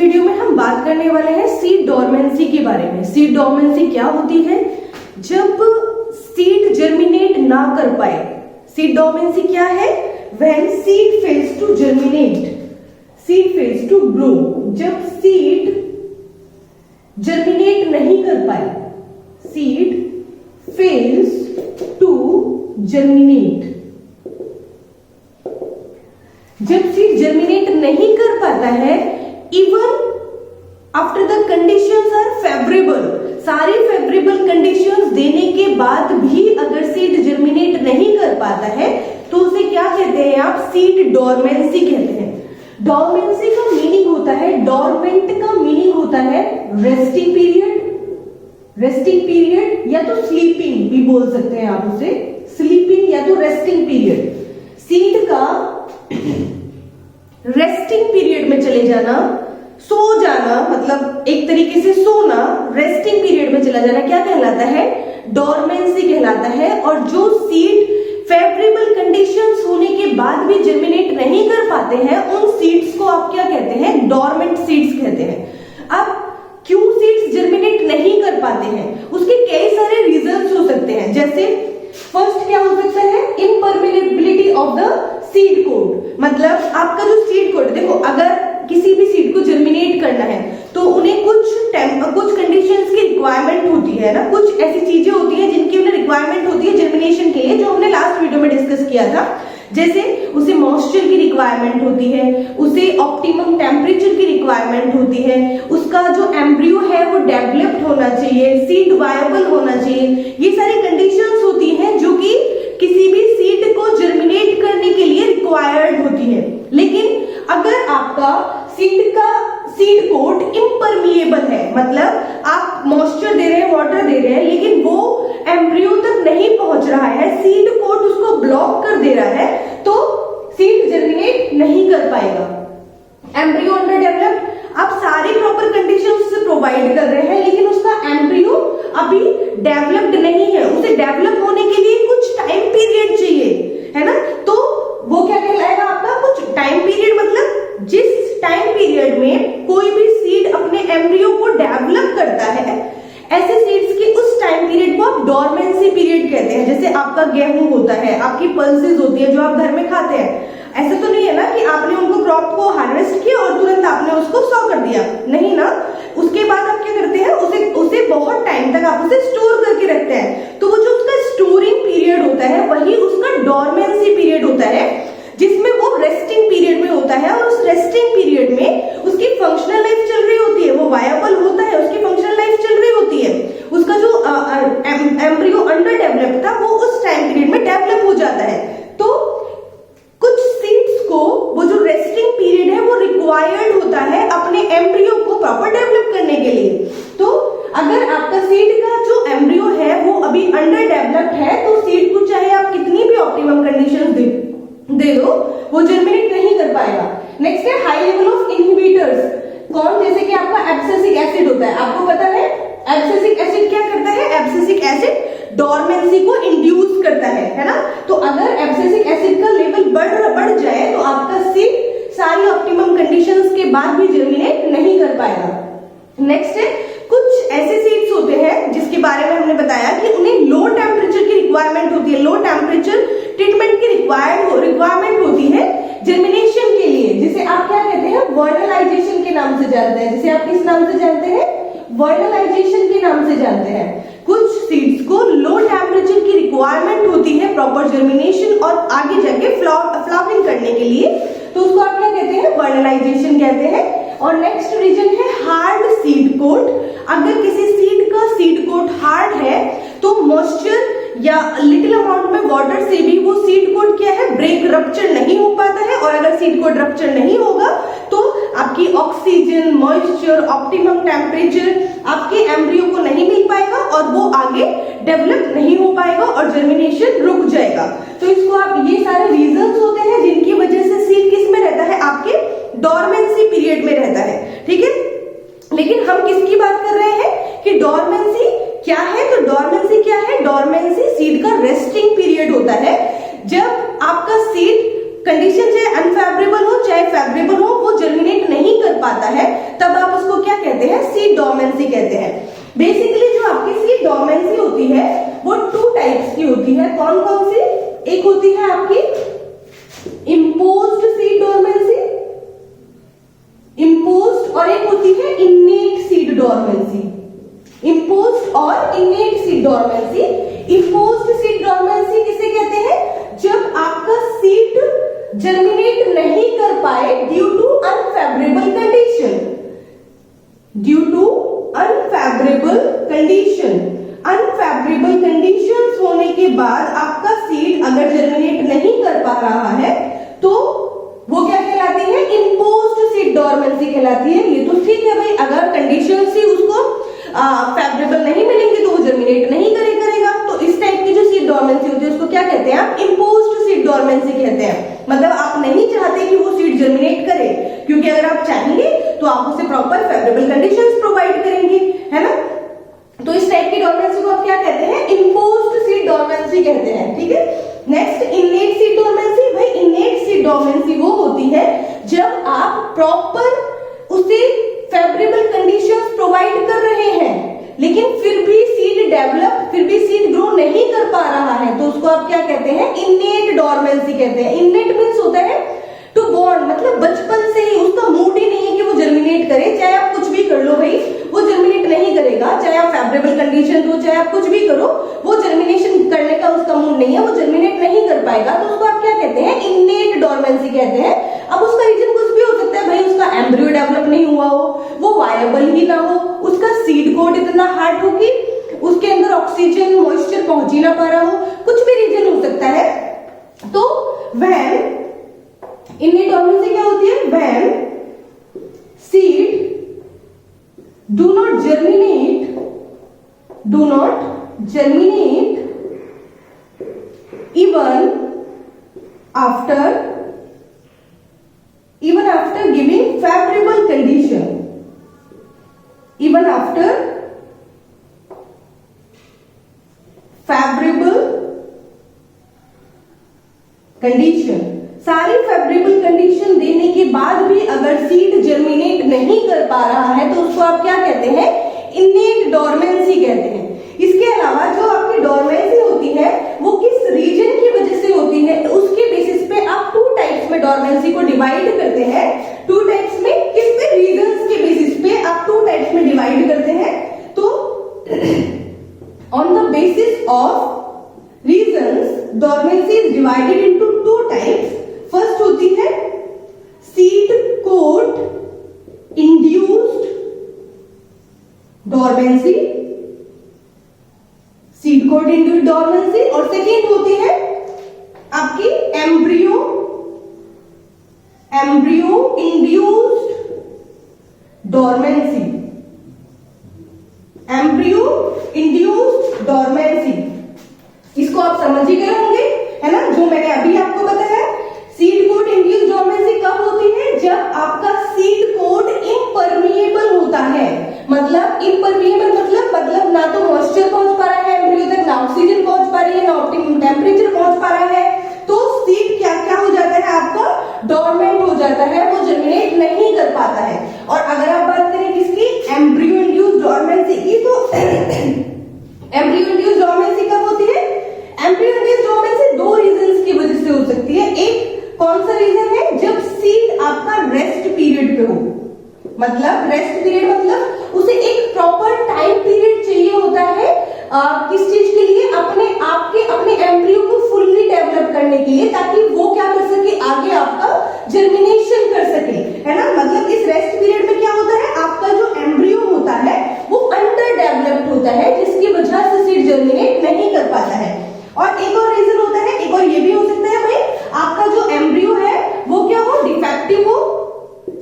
Video में हम बात करने वाले हैं सीड डोरमेंसी के बारे में। सीड डोरमेंसी क्या होती है? जब सीड जर्मिनेट ना कर पाए। सीड डोरमेंसी क्या है? When seed fails to germinate, seed fails to grow. जब सीड जर्मिनेट नहीं कर पाए, सीड फेल्स टू जर्मिनेट। जब सीड जर्मिनेट नहीं कर पाता है, even after the conditions are favourable, सारी फेवरेबल कंडीशंस देने के बाद भी अगर सीड जर्मिनेट नहीं कर पाता है तो उसे क्या कहते हैं आप? सीड डोरमेंसी कहते हैं। डोरमेंसी का मीनिंग होता है, डोरमेंट का मीनिंग होता है रेस्टिंग पीरियड, रेस्टिंग पीरियड या तो स्लीपिंग भी बोल सकते हैं आप उसे, स्लीपिंग या तो रेस्टिंग पीरियड। सीड का रेस्टिंग पीरियड में चले जाना, सो जाना, मतलब एक तरीके से सोना, रेस्टिंग पीरियड में चला जाना क्या कहलाता है? डोरमेंसी कहलाता है। और जो सीड फेवरेबल कंडीशंस होने के बाद भी जर्मिनेट नहीं कर पाते हैं, उन सीड्स को आप क्या कहते हैं? डोरमेंट सीड्स कहते हैं। अब क्यों सीड्स जर्मिनेट नहीं कर पाते हैं? उसके कई सारे रीजंस हो सकते हैं। जैसे फर्स्ट क्या हो सकता है? इम्परमेबिलिटी ऑफ द सीड कोड। मतलब आपका जो सीड कोड, देखो अगर किसी भी सीड को जर्मिनेट करना है तो उन्हें कुछ कंडीशंस की रिक्वायरमेंट होती है ना, कुछ ऐसी चीजें होती हैं जिनकी उन्हें रिक्वायरमेंट होती है जर्मिनेशन के लिए, जो हमने लास्ट वीडियो में डिस्कस किया था। जैसे उसे मॉइस्चर की रिक्वायरमेंट होती है, उसे ऑप्टिमम टेम्परेचर की रिक्वायरमेंट होती है, उसका जो एम्ब्रियो है वो डेवलप्ड होना चाहिए, सीड वायबल होना चाहिए। ये सारी कंडीशंस होती हैं जो कि किसी भी सीड को जर्मिनेट करने के लिए रिक्वायर्ड होती है। लेकिन अगर आपका सीड कोट इम्परमिएबल है, मतलब आप मॉइस्चर दे रहे हैं, वाटर दे रहे हैं, लेकिन वो एम्ब्रियो तक नहीं पहुंच रहा है, सीड कोट उसको ब्लॉक कर दे रहा है, तो सीड जर्मिनेट नहीं कर पाएगा। एम्ब्रियो अंडर डेवलप्ड, आप सारी प्रॉपर कंडीशंस से प्रोवाइड कर रहे हैं, लेकिन उसका एम्ब्रियो अभी डेवलप्ड नहीं है, उसे डेवलप होने के लिए कुछ टाइम पीरियड चाहिए, है ना? तो वो क्या कहलाएगा आपका? कुछ टाइम पीरियड, मतलब जिस टाइम पीरियड में कोई भी सीड अपने एम्ब्रियो को डेवलप करता है, ऐसे सीड्स के उस टाइम पीरियड को आप डोरमेंसी पीरियड कहते हैं। जैसे आपका गेहूं होता है, आपकी पल्सेस होती है जो आप घर में खाते हैं। ऐसा तो नहीं है ना कि आपने उनको क्रॉप को हार्वेस्ट किया और तुरंत आपने उसको सॉ कर दिया, नहीं ना। उसके बाद आप क्या करते हैं? उसे बहुत टाइम तक आप उसे स्टोर करके रखते हैं। तो वो जो उसका स्टोरिंग पीरियड होता है वही उसका डोरमेंसी पीरियड होता है, जिसमें वो रेस्टिंग पीरियड में होता है। और उस रेस्टिंग पीरियड में उसकी फंक्शनल लाइफ चल रही होती है, वो वायबल होता है, उसकी फंक्शनल लाइफ चल रही होती है। उसका जो एम्ब्रियो अंडर डेवलप था वो उस टाइम पीरियड में डेवलप हो जाता है। तो कुछ सीड्स को वो जो रेस्टिंग पीरियड है वो रिक्वायर्ड होता है अपने एम्ब्रियो को प्रॉपर डेवलप करने के लिए। तो अगर आपका सीड का जो एम्ब्रियो है वो अभी अंडर डेवलप्ड है, तो सीड को चाहे आप कितनी भी ऑप्टिमम कंडीशंस दे दो, वो जर्मिनेट नहीं कर पाएगा। नेक्स्ट है हाई लेवल ऑफ इनहिबिटर्स। कौन? जैसे कि आपका एब्सिसिक एसिड होता है, आपको पता है एब्सिसिक एसिड क्या करता है? एब्सिसिक एसिड डोरमेंसी को इंड्यूस करता है ना। तो अगर एब्सिसिक एसिड का लेवल बढ़ जाए तो आपका सीड सारी ऑप्टिमम कंडीशंस के बाद भी जर्मिनेट नहीं कर पाएगा। नेक्स्ट है कुछ ऐसे सीड्स होते हैं जिसके बारे में हमने बताया कि उन्हें लो टेम्परेचर की रिक्वायरमेंट होती है, लो टेम्परेचर ट्रीटमेंट की रिक्वायरमेंट होती है जर्मिनेशन के लिए, जिसे आप क्या कहते हैं? वर्नलाइजेशन के नाम से जानते हैं। जिसे आप किस नाम से जानते हैं? वर्नलाइजेशन के नाम से जानते हैं। कुछ सीड्स को लो टेम्परेचर की रिक्वायरमेंट होती है प्रॉपर जर्मिनेशन और आगे जाके फ्लावरिंग करने के लिए, तो उसको आप क्या कहते हैं? वर्नलाइजेशन कहते हैं। और नेक्स्ट रीजन है हार्ड सीड कोट। अगर किसी सीड का सीड कोट हार्ड है तो मॉइस्चर या लिटिल अमाउंट में वाटर से भी वो सीड कोट क्या है? ब्रेक, रप्चर नहीं हो पाता है। और अगर सीड कोट रप्चर नहीं होगा तो आपकी ऑक्सीजन, मॉइस्चर, ऑप्टिमम टेम्परेचर आपके एम्ब्रियो को नहीं मिल पाएगा और वो आगे डेवलप नहीं हो पाएगा और जर्मिनेशन रुक जाएगा। तो इसको आप, ये सारे रीजंस होते हैं जिनकी वजह से सीड किस में रहता है? आपके डोरमेंसी पीरियड में रहता है, ठीक है। लेकिन हम किसकी बात कर रहे हैं कि डोरमेंसी क्या है? तो डोरमेंसी क्या है? डोरमेंसी सीड का रेस्टिंग पीरियड होता है। जब आपका सीड कंडीशन चाहे अनफेवरेबल हो चाहे फेवरेबल हो, वो जर्मिनेट नहीं कर पाता है, तब सीड डोरमेंसी कहते हैं। बेसिकली जो आपकी सीड डोरमेंसी होती है वो 2 टाइप्स की होती है। कौन कौन सी? एक होती है आपकी इम्पोज्ड सीड डोरमेंसी, इम्पोज्ड, और एक होती है इनेट सीड डोरमेंसी। इम्पोज्ड और इनेट seed dormancy. Imposed seed dormancy किसे कहते हैं? जब आपका सीड जर्मिनेट नहीं कर पाए due to unfavourable condition, due to unfavourable condition. Unfavourable conditions होने के बाद आपका सीड अगर जर्मिनेट नहीं कर पा रहा है तो वो क्या कहलाती है? इम्पोज्ड सीड डोरमेंसी कहलाती है। ये तो ठीक है भाई, अगर कंडीशंस ही उसको फेवरेबल नहीं मिलेंगे तो वो जर्मिनेट नहीं करेगा। तो इस टाइप की जो सीड डोरमेंसी होती है उसको क्या कहते हैं? आप इम्पोज्ड सीड डोरमेंसी कहते हैं। मतलब आप नहीं चाहते कि वो सीड जर्मिनेट करे, क्योंकि अगर आप चाहेंगे तो आप उसे प्रॉपर फेवरेबल कंडीशंस प्रोवाइड करेंगे, है ना। तो इस टाइप की डोरमेंसी को आप क्या कहते हैं? इम्पोज्ड सीड डोरमेंसी कहते हैं। ठीक है। Next इनेट seed dormancy. भाई इनेट सीड डोरमेंसी वो होती है जब आप प्रॉपर उसे फेवरेबल कंडीशंस प्रोवाइड कर रहे हैं लेकिन फिर भी सीड डेवलप, फिर भी सीड ग्रो नहीं कर पा रहा है, तो उसको आप क्या कहते हैं? इनेट डोरमेंसी कहते हैं। इनेट मींस होता है टू बॉर्न, मतलब बचपन से ही उसका मूड ही नहीं है कि वो जर्मिनेट करे। चाहे आप कुछ भी कर लो भाई, वो जर्मिनेट नहीं करेगा। चाहे आप फेवरेबल कंडीशन दो, चाहे आप कुछ भी करो, वो जर्मिनेशन करने का उसका मूड नहीं है, वो जर्मिनेट नहीं कर पाएगा। तो उसको आप क्या कहते हैं? इनेट डोरमेंसी कहते हैं। अब उसका रीजन कुछ भी हो सकता है भाई, उसका एम्ब्रियो डेवलप नहीं हुआ हो, वो वायबल ही ना हो, उसका सीड कोट इतना हार्ड हो कि उसके अंदर ऑक्सीजन मॉइस्चर पहुंच ही ना पा रहा हो, कुछ भी रीजन हो सकता है। तो व्हेन इनेट डोरमेंसी क्या होती है? When seed do not germinate even after giving favorable condition, even after favorable condition। सारी फेवरेबल कंडीशन देने के बाद भी अगर सीड जर्मिनेट नहीं कर पा रहा है तो उसको आप क्या कहते हैं? इनेट डोरमेंसी कहते हैं। इसके अलावा जो आपकी डोरमेंसी होती है वो किस रीजन की वजह से होती है, उसके बेसिस पे आप 2 टाइप्स में डोरमेंसी को डिवाइड करते हैं। 2 टाइप्स में किस पे? रीजंस के बेसिस पे आप 2 टाइप्स में डिवाइड करते हैं। तो on the basis of reasons dormancy is divided into 2 types. First होती है seed coat induced dormancy, seed coat induced dormancy, और सेकेंड होती है आपकी embryo induced dormancy, embryo induced dormancy. इसको आप समझ ही गए होंगे, है ना, जो मैंने अभी आपको बताया। सीड कोट इंड्यूस्ड डोरमेंसी कब होती है? जब आपका सीड कोट इम्परमिएबल होता है। मतलब इम्परमिएबल मतलब ना तो मॉइस्चर पहुंच पा रहा है एम्ब्रियो तक, ना ऑक्सीजन पहुंच पा रही है, ना ऑप्टिमम टेम्परेचर पहुंच पा रहा है, तो सीड क्या हो जाता है? आपका डोरमेंट हो जाता है, वो जर्मिनेट नहीं कर पाता है। और अगर आप बात करें किसकी? एम्ब्रियो इंड्यूस्ड डोरमेंसी की, तो एम्ब्रियो इंड्यूस्ड डोरमेंसी कब होती है? एम्ब्रियो इंड्यूस्ड डोरमेंसी 2 रीजंस की वजह से हो सकती है। एक कौन सा रीजन है? जब सीड आपका रेस्ट पीरियड पे हो, मतलब रेस्ट पीरियड मतलब उसे एक प्रॉपर टाइम पीरियड चाहिए होता है। किस चीज के लिए? अपने एम्ब्रियो को फुल्ली डेवलप करने के लिए, ताकि वो क्या कर सके? आगे आपका जर्मिनेशन कर सके, है ना। मतलब इस रेस्ट पीरियड में क्या होता है? आपका जो एम्ब्रियो होता है वो अंडर डेवलप्ड होता है, जिसकी वजह से सीड जर्मिनेट नहीं कर पाता है। और एक और रीजन होता है, एक और ये भी हो सकता है भाई, आपका जो एम्ब्रियो है वो क्या हो? डिफेक्टिव हो,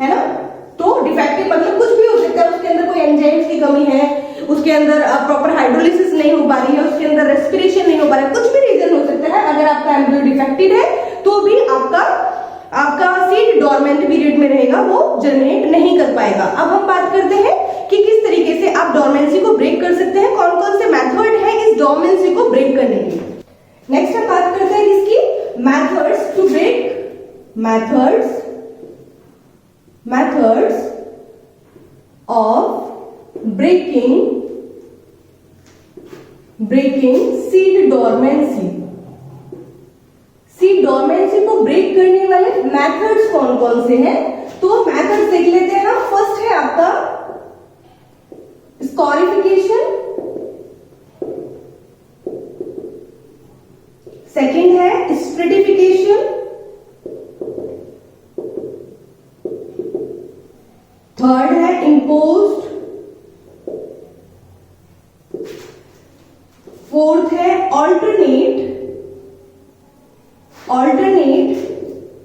है ना। तो डिफेक्टिव मतलब कुछ भी हो सकता है, उसके अंदर कोई एंजाइम्स की कमी है, उसके अंदर प्रॉपर हाइड्रोलिसिस नहीं हो पा रही है, उसके अंदर रेस्पिरेशन नहीं हो पा रहा है, कुछ भी रीजन हो सकता है। अगर आपका एम्ब्रियो डिफेक्टेड है तो भी आपका सीड डोरमेंट पीरियड में रहेगा, वो जर्मिनेट नहीं कर पाएगा। अब हम बात करते हैं कि किस तरीके से आप डोरमेंसी को ब्रेक कर सकते हैं, कौन कौन से मेथड है इस डोरमेंसी को ब्रेक करने के। नेक्स्ट हम बात करते हैं इसकी methods to break, methods of breaking seed dormancy. Seed dormancy को ब्रेक करने वाले मेथड्स कौन कौन से हैं? तो मेथड्स देख लेते हैं हम। फर्स्ट है आपका स्कोरिफिकेशन, सेकंड है स्ट्रेटिफिकेशन, थर्ड है इम्पोज्ड, फोर्थ है ऑल्टरनेट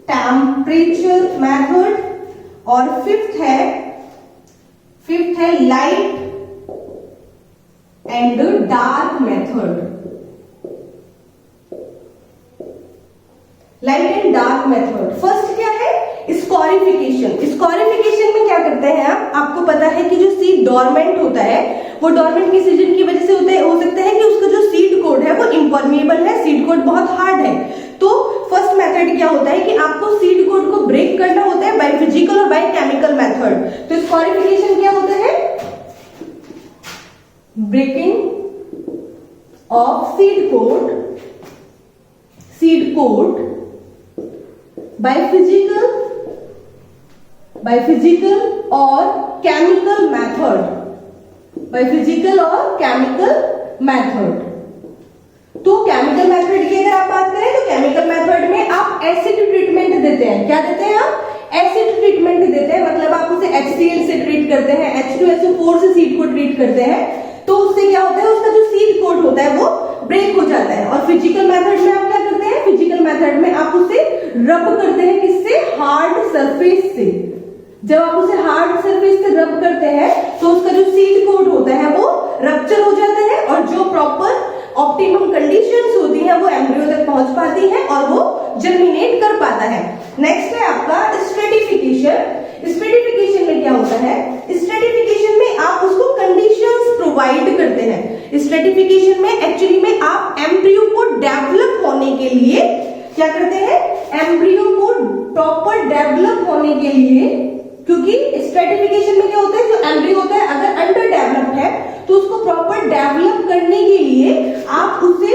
टेम्परेचर मेथड, और फिफ्थ है light and dark method. First क्या है? स्कोरिफिकेशन में क्या करते हैं आप? आपको पता है कि जो सीड डोरमेंट होता है वो डोरमेंट किस रीजन की वजह से होता है? हो सकता है कि उसका जो सीड कोड है वो इम्परमेबल है, सीड कोड बहुत हार्ड है। तो फर्स्ट मेथड क्या होता है कि आपको सीड कोड को ब्रेक करना होता है बाय फिजिकल और बाय केमिकल मेथड। तो स्कोरिफिकेशन क्या होता है? Breaking of seed coat by physical और केमिकल मेथड। तो केमिकल मेथड की अगर आप बात करें तो केमिकल मेथड में आप एसिड ट्रीटमेंट देते हैं। क्या देते हैं आप? एसिड ट्रीटमेंट देते हैं, मतलब आप उसे HCl से ट्रीट करते हैं, H2SO4 से सीड को ट्रीट करते हैं। तो उससे क्या होता है? उसका जो सीड कोड होता है वो ब्रेक हो जाता है। और फिजिकल मेथड में आप क्या करते हैं? फिजिकल मेथड में आप उसे रब करते हैं, किससे? हार्ड सरफेस से। जब आप उसे हार्ड सरफेस से रब करते हैं तो उसका जो सीड कोड होता है वो रप्चर हो जाता है, और जो प्रॉपर ऑप्टिमम कंडीशंस होती हैं वो एम्ब्रियो तक पहुंच पाती हैं और वो जर्मिनेट कर पाता है। नेक्स्ट है आपका स्ट्रेटिफिकेशन में क्या होता है? स्ट्रेटिफिकेशन में आप उसको कंडीशंस प्रोवाइड करते हैं। स्ट्रेटिफिकेशन में एक्चुअली में आप एम्ब्रियो को डेवलप होने के लिए क्या करते हैं? एम्ब्रियो को प्रॉपर डेवलप होने के लिए, क्योंकि स्ट्रेटिफिकेशन में क्या होता है? जो एम्ब्रियो होता है अगर अंडर डेवलप्ड है तो उसको प्रॉपर डेवलप करने के लिए आप उसे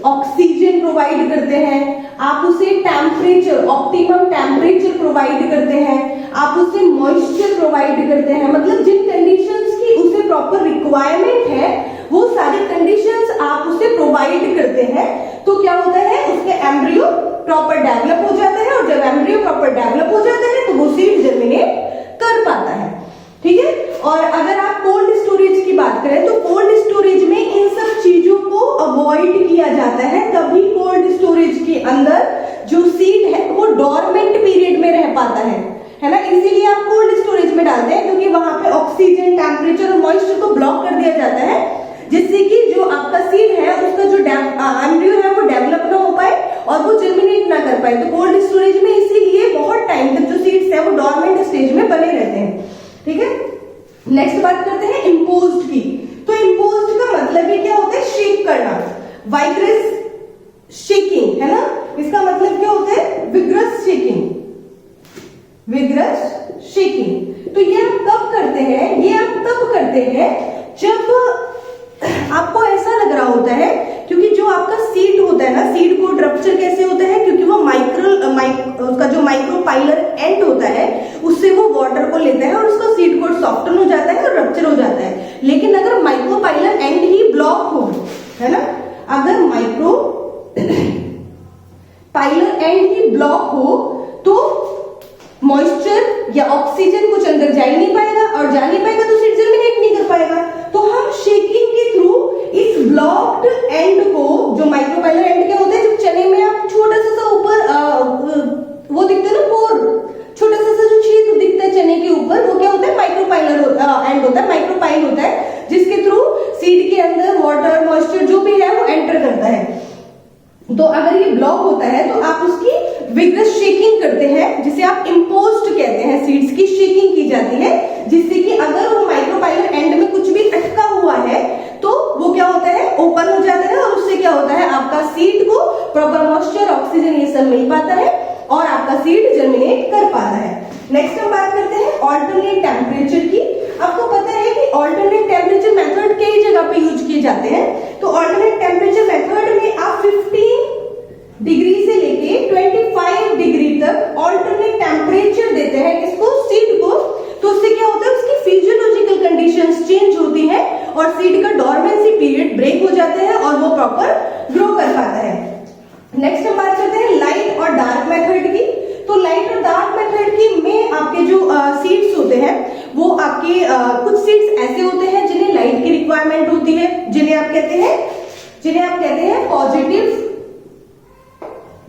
ऑक्सीजन प्रोवाइड करते हैं, आप उसे ऑप्टिमम टेम्परेचर प्रोवाइड करते हैं, आप उसे मॉइस्चर प्रोवाइड करते हैं। मतलब जिन कंडीशंस की उसे प्रॉपर रिक्वायरमेंट है वो सारी कंडीशंस आप उसे प्रोवाइड करते हैं। तो क्या होता है? उसके एम्ब्रियो प्रॉपर डेवलप हो जाता है, और जब एम्ब्रियो प्रॉपर डेवलप हो जाता है तो वो सीड जर्मिनेट कर पाता है। ठीक है। और अगर आप कोल्ड स्टोरेज की बात करें तो कोल्ड स्टोरेज में इन सब चीजों को अवॉइड किया जाता है, तभी कोल्ड स्टोरेज के अंदर जो सीड है वो डोरमेंट पीरियड में रह पाता है ना। इसीलिए आप कोल्ड स्टोरेज में डालते हैं, क्योंकि वहां पे ऑक्सीजन, टेम्परेचर और मॉइस्चर को ब्लॉक कर दिया जाता है, जिससे कि जो आपका सीड है उसका जो एम्ब्रियो है वो डेवलप ना हो पाए और वो जर्मिनेट ना कर पाए। तो कोल्ड स्टोरेज में इसीलिए बहुत टाइम तक जो सीड्स है वो डोरमेंट स्टेज में बने रहते हैं। ठीक है। नेक्स्ट बात करते हैं इम्पोज्ड की। तो इम्पोज्ड का मतलब ही क्या होता है? शेक करना, वाइग्रस शेकिंग, है ना। इसका मतलब क्या होता है? Vigorous shaking. तो ये आप कब करते हैं? ये आप तब करते हैं जब आपको ऐसा लग रहा होता है, क्योंकि जो आपका सीड होता है ना, सीड कोड रप्चर कैसे होता है? क्योंकि वो उसका जो माइक्रोपाइलर एंड होता है उससे वो वाटर को लेता है और उसका सीड कोड सॉफ्टन हो जाता है और रप्चर हो जाता है। लेकिन अगर माइक्रोपाइलर एंड ही ब्लॉक हो, है ना, अगर माइक्रोपाइलर एंड ही ब्लॉक हो तो मॉइस्चर या ऑक्सीजन कुछ अंदर जा ही नहीं पाएगा, और जा नहीं पाएगा तो सीड जर्मिनेट नहीं कर पाएगा। तो हम शेकिंग के थ्रू इस ब्लॉक्ड एंड को, जो माइक्रोपाइलर एंड क्या होता है, जब चने में आप छोटा सा ऊपर वो दिखता है ना, पोर, छोटा सा जो छेद दिखता है चने के ऊपर, वो क्या होता है? माइक्रोपाइलर एंड होता है, माइक्रोपाइल होता है, जिसके थ्रू सीड के अंदर वाटर, मॉइस्चर जो भी है वो एंटर करता है। तो अगर ये ब्लॉक होता है तो आप उसकी विग्रस शेकिंग करते हैं, जिसे आप इम्पोज्ड कहते हैं। सीड्स की शेकिंग की जाती है, जिससे कि अगर वो माइक्रोपाइलर एंड में कुछ भी अटका हुआ है तो वो क्या होता है? ओपन हो जाता है, और उससे क्या होता है? आपका सीड को प्रॉपर मॉइस्चर, ऑक्सीजन ये सब मिल पाता है और आपका सीड जर्मिनेट कर पाता है। नेक्स्ट हम बात करते हैं ऑल्टरनेट टेम्परेचर की। आपको पता है कि ऑल्टरनेट जगह पे यूज किए जाते हैं। तो ऑल्टरनेट टेम्परेचर मेथड में आप 15 डिग्री से लेके 25 डिग्री तक ऑल्टरनेट टेम्परेचर देते हैं इसको, सीड को। तो उससे क्या होता है, उसकी फिजियोलॉजिकल कंडीशंस चेंज होती है और सीड का डोरमेंसी पीरियड ब्रेक हो जाते हैं और वो प्रॉपर ग्रो कर पाता है। नेक्स्ट हम बात करते हैं लाइट और डार्क मेथड की। तो लाइट और डार्क मेथड की में आपके जो सीड्स होते हैं वो आपके कुछ सीड्स ऐसे होते हैं जिन्हें लाइट की रिक्वायरमेंट होती है, जिन्हें आप कहते हैं पॉजिटिव,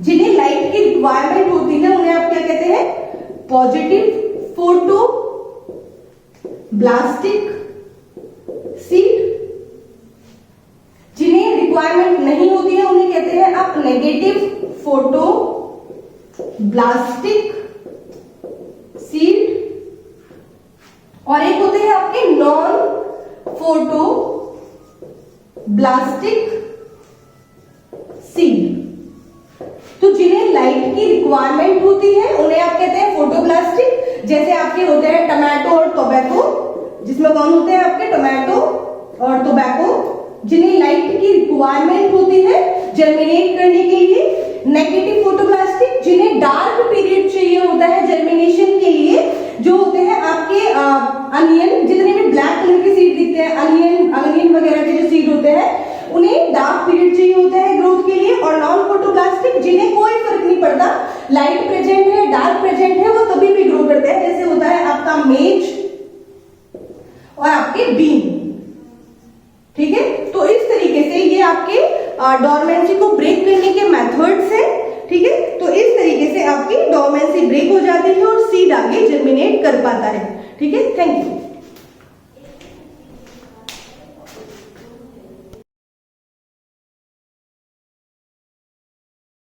जिन्हें लाइट की रिक्वायरमेंट होती है उन्हें आप क्या कहते हैं, पॉजिटिव फोटो ब्लास्टिक सीड। जिन्हें रिक्वायरमेंट नहीं होती है उन्हें कहते हैं आप नेगेटिव फोटो ब्लास्टिक सीड। और एक होते हैं आपके नॉन फोटो ब्लास्टिक सीड। तो जिन्हें लाइट की रिक्वायरमेंट होती है उन्हें आप कहते हैं फोटोब्लास्टिक। जैसे आपके होते हैं टमाटो और टोबैको, जिसमें कौन होते हैं आपके टोमेटो और टोबैको। जिन्हें लाइट की रिक्वायरमेंट होती है जर्मिनेट करने के लिए। नेगेटिव फोटोब्लास्टिक, जिन्हें डार्क पीरियड चाहिए होता है जर्मिनेशन के लिए, जो होते हैं आपके अनियन, जितने भी ब्लैक कलर के सीड दिखते हैं, अनियन वगैरह के जो सीड होते हैं उन्हें डार्क पीरियड चाहिए होता है ग्रोथ के लिए। और नॉन फोटोब्लास्टिक, जिन्हें कोई फर्क नहीं पड़ता, लाइट प्रेजेंट है डार्क प्रेजेंट है, वो तभी भी ग्रो करते हैं। जैसे होता है आपका मेज और आपके बीन। ठीक है, तो इस तरीके से ये आपके डोरमेंसी को ब्रेक करने के मेथड्स हैं। ठीक है, तो इस तरीके से आपकी डोरमेंसी ब्रेक हो जाती है और सीड आगे जर्मिनेट कर पाता है। ठीक है, थैंक यू।